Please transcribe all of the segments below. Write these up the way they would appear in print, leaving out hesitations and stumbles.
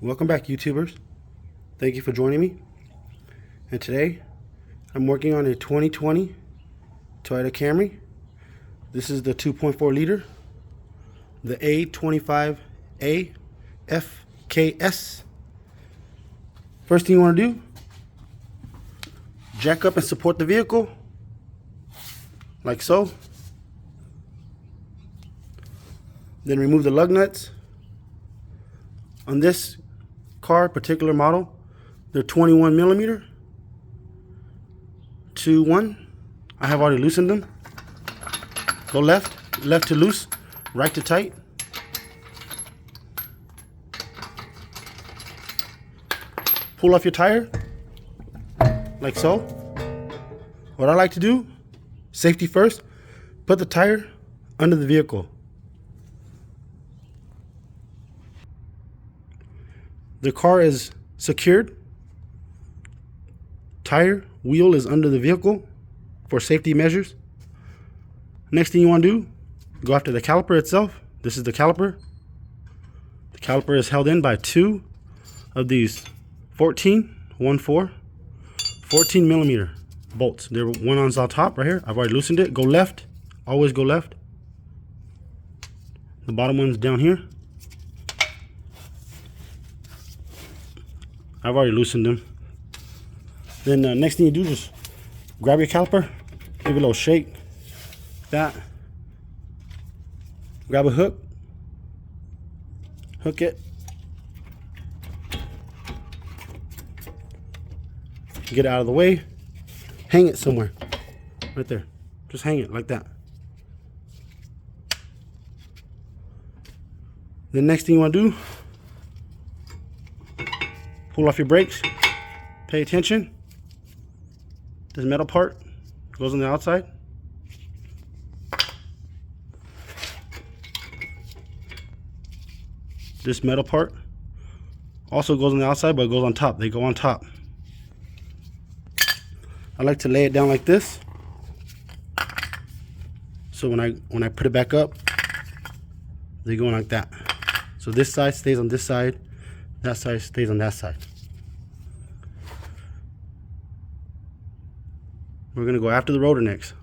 Welcome back, YouTubers. Thank you for joining me. And today I'm working on a 2020 Toyota Camry. This is the 2.4 liter, the A25A FKS. First thing you want to do, jack up and support the vehicle like so. Then remove the lug nuts. On this car, particular model, they're 21 millimeter to 1. I have already loosened them. Go left, left to loose, right to tight. Pull off your tire, like so. What I like to do, safety first, put the tire under the vehicle. The car is secured. Tire, wheel is under the vehicle for safety measures. Next thing you want to do, go after the caliper itself. This is the caliper. The caliper is held in by two of these 14 millimeter bolts. There one on top right here. I've already loosened it. Go left. Always go left. The bottom one's down here. I've already loosened them. Then next thing you do, just grab your caliper, give it a little shake, like that. Grab a hook, hook it, get it out of the way, hang it somewhere, right there. Just hang it like that. The next thing you want to do, pull off your brakes. Pay attention. This metal part goes on the outside. This metal part also goes on the outside, but it goes on top. They go on top. I like to lay it down like this. So when I put it back up, they go like that. So this side stays on this side. That side stays on that side. We're gonna go after the rotor next.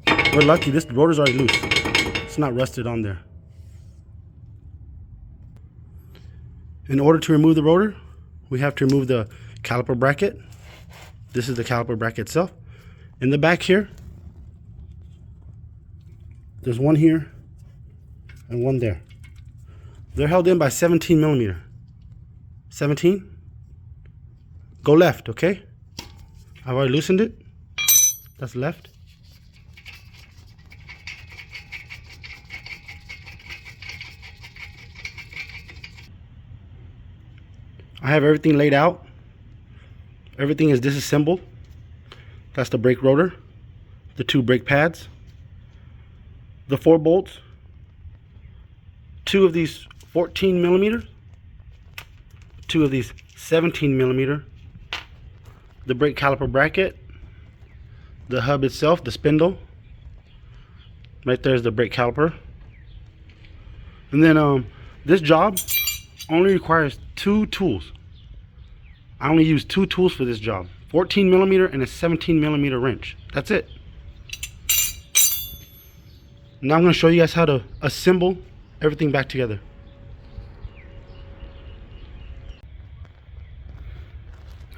We're lucky, this rotor's already loose. It's not rusted on there. In order to remove the rotor, we have to remove the caliper bracket. This is the caliper bracket itself. In the back here, there's one here and one there. They're held in by 17 millimeter. 17. Go left, okay? I've already loosened it. That's left. I have everything laid out. Everything is disassembled. That's the brake rotor, the two brake pads, the 4 bolts, 2 of these 14 millimeters, 2 of these 17 millimeter, the brake caliper bracket, the hub itself, the spindle. Right there's the brake caliper. And then this job only requires 2 tools. I only use 2 tools for this job. 14 millimeter and a 17 millimeter wrench. That's it. Now I'm going to show you guys how to assemble everything back together.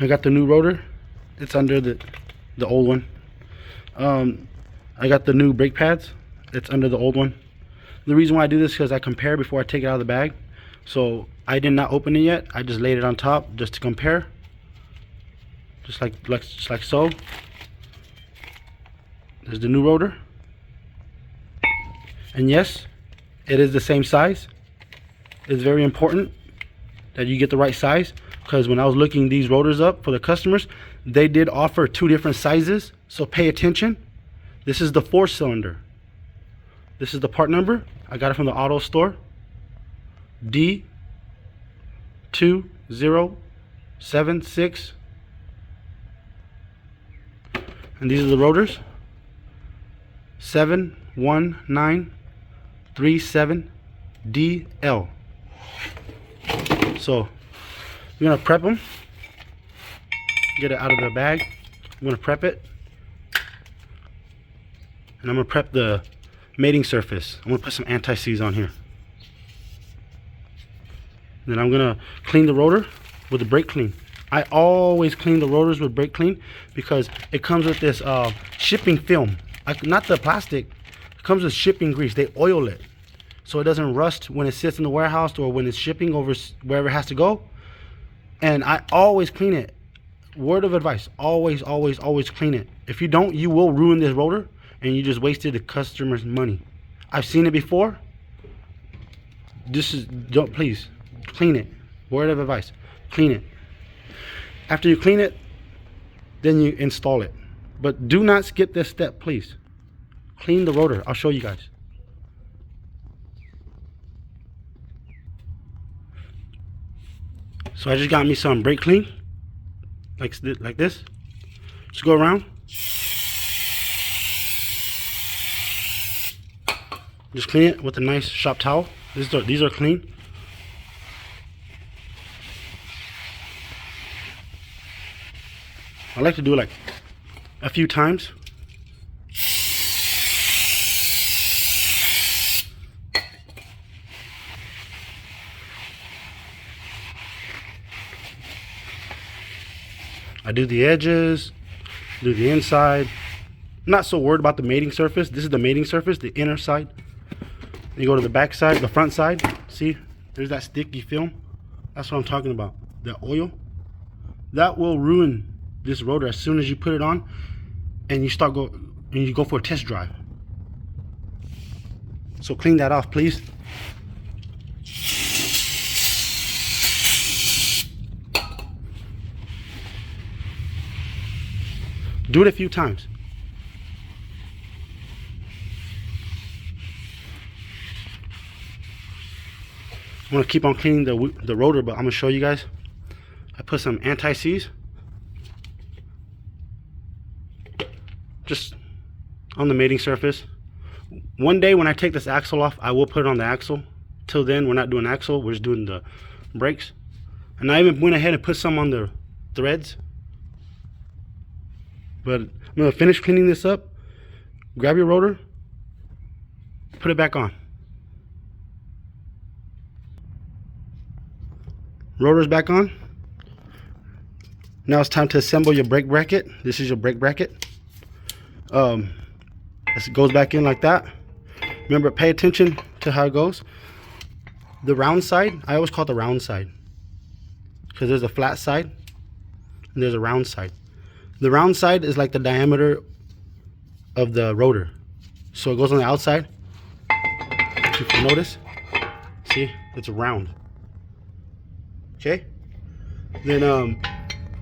I got the new rotor. It's under the old one. I got the new brake pads. It's under the old one. The reason why I do this is because I compare before I take it out of the bag. So I did not open it yet. I just laid it on top just to compare. Just like so. There's the new rotor. And yes, it is the same size. It's very important that you get the right size, because when I was looking these rotors up for the customers, they did offer 2 different sizes. So pay attention. This is the 4-cylinder. This is the part number. I got it from the auto store. D2076. And these are the rotors. 71937DL. So We're gonna prep them. Get it out of the bag. I'm gonna prep it. And I'm gonna prep the mating surface. I'm gonna put some anti-seize on here. Then I'm gonna clean the rotor with the brake clean. I always clean the rotors with brake clean because it comes with this shipping film. Not the plastic, it comes with shipping grease. They oil it so it doesn't rust when it sits in the warehouse or when it's shipping over wherever it has to go. And I always clean it. Word of advice, always clean it. If you don't, you will ruin this rotor and you just wasted the customer's money. I've seen it before. Please clean it. Word of advice, clean it. After you clean it, then you install it. But do not skip this step, please. Clean the rotor. I'll show you guys. So I just got me some brake clean, like this. Just go around. Just clean it with a nice shop towel. These are clean. I like to do like a few times. I do the edges, do the inside. I'm not so worried about the mating surface. This is the mating surface, the inner side. You go to the back side, the front side. See, there's that sticky film. That's what I'm talking about. The oil. That will ruin this rotor as soon as you put it on and you go for a test drive. So clean that off, please. Do it a few times. I'm gonna keep on cleaning the rotor, but I'm gonna show you guys. I put some anti-seize just on the mating surface. One day when I take this axle off, I will put it on the axle. Till then, we're not doing axle, we're just doing the brakes. And I even went ahead and put some on the threads. But I'm gonna finish cleaning this up. Grab your rotor, put it back on. Rotor's back on. Now it's time to assemble your brake bracket. This is your brake bracket. It goes back in like that. Remember, pay attention to how it goes. The round side, I always call it the round side because there's a flat side and there's a round side. The round side is like the diameter of the rotor, so it goes on the outside. If you notice, see, it's round. Okay, then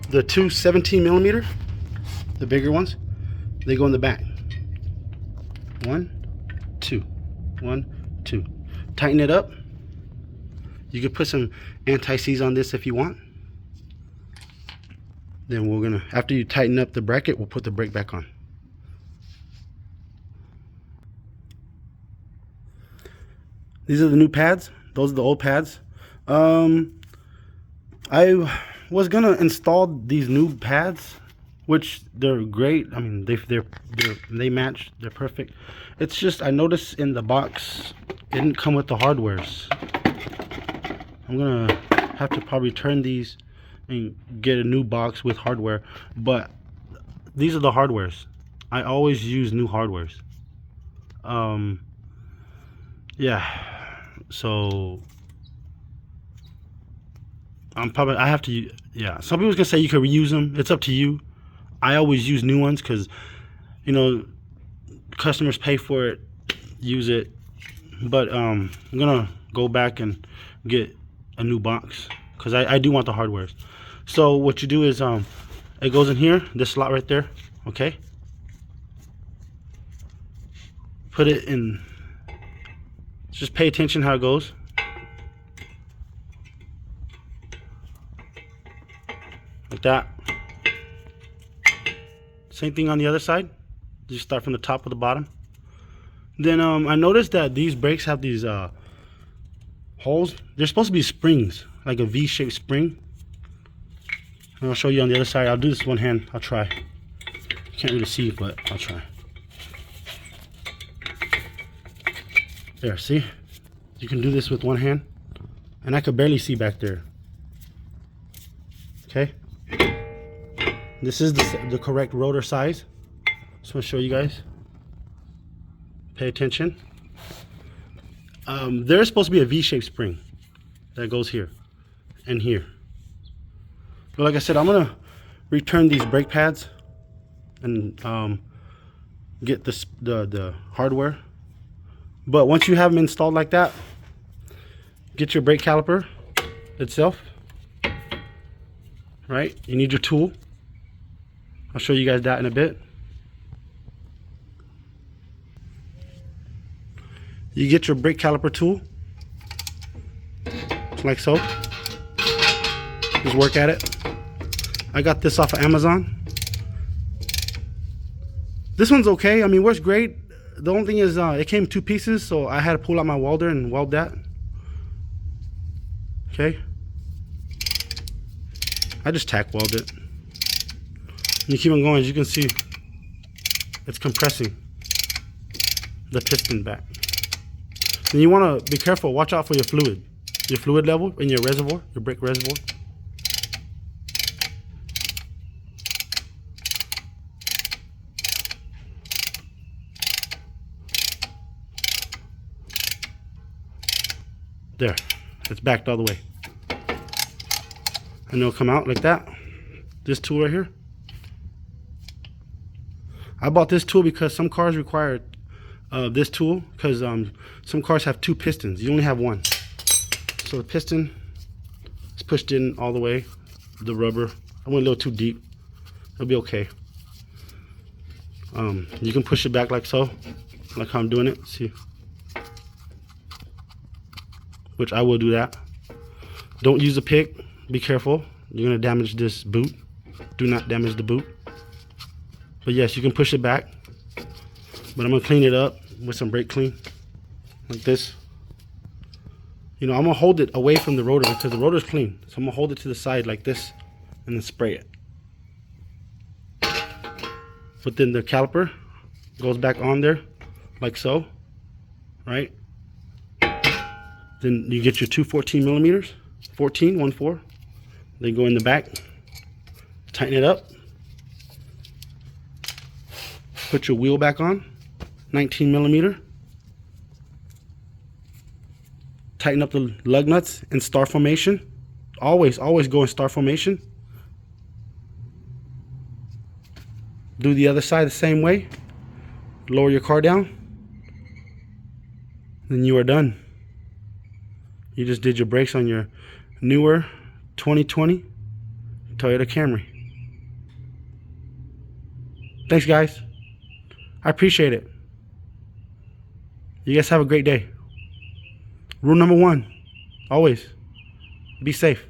the two 17mm, the bigger ones, they go in the back. 1, 2, 1, 2. Tighten it up. You can put some anti-seize on this if you want. Then we're gonna, after you tighten up the bracket, we'll put the brake back on. These are the new pads. Those are the old pads. I was gonna install these new pads, which they're great. I mean, they match. They're perfect. It's just I noticed in the box it didn't come with the hardwares. I'm gonna have to probably turn these and get a new box with hardware. But these are the hardwares. I always use new hardwares. Yeah. So I have to, yeah, some people can say you can reuse them. It's up to you. I always use new ones because, you know, customers pay for it, use it. But I'm gonna go back and get a new box because I do want the hardwares. So what you do is it goes in here, this slot right there. Okay, put it in. Just pay attention how it goes. Like that. Same thing on the other side. Just start from the top to the bottom. Then I noticed that these brakes have these holes. They're supposed to be springs, like a V-shaped spring. And I'll show you on the other side. I'll do this one hand. I'll try. Can't really see, but I'll try. There, see? You can do this with one hand. And I could barely see back there. Okay? This is the correct rotor size. Just want to show you guys. Pay attention. There's supposed to be a V-shaped spring that goes here and here. But like I said, I'm gonna return these brake pads and get the hardware. But once you have them installed like that, get your brake caliper itself. Right? You need your tool. I'll show you guys that in a bit. You get your brake caliper tool, like so. Just work at it. I got this off of Amazon. This one's okay. I mean, works great. The only thing is it came in 2 pieces, so I had to pull out my welder and weld that. Okay. I just tack weld it. And you keep on going, as you can see, it's compressing the piston back. And you want to be careful, watch out for your fluid level in your reservoir, your brake reservoir. There, it's backed all the way. And it'll come out like that. This tool right here. I bought this tool because some cars require this tool, because some cars have 2 pistons. You only have 1. So the piston is pushed in all the way. The rubber, I went a little too deep. It'll be okay. You can push it back like so, like how I'm doing it. See, which I will do that. Don't use a pick. Be careful. You're gonna damage this boot. Do not damage the boot. But yes, you can push it back. But I'm gonna clean it up with some brake clean, like this. You know, I'm gonna hold it away from the rotor because the rotor's clean. So I'm gonna hold it to the side like this and then spray it. But then the caliper goes back on there like so, right? Then you get your 2 14 millimeters, 14. They go in the back, tighten it up, put your wheel back on, 19 millimeter, tighten up the lug nuts in star formation. Always go in star formation. Do the other side the same way. Lower your car down. Then you are done. You just did your brakes on your newer 2020 Toyota Camry. Thanks, guys. I appreciate it. You guys have a great day. Rule number 1, always be safe.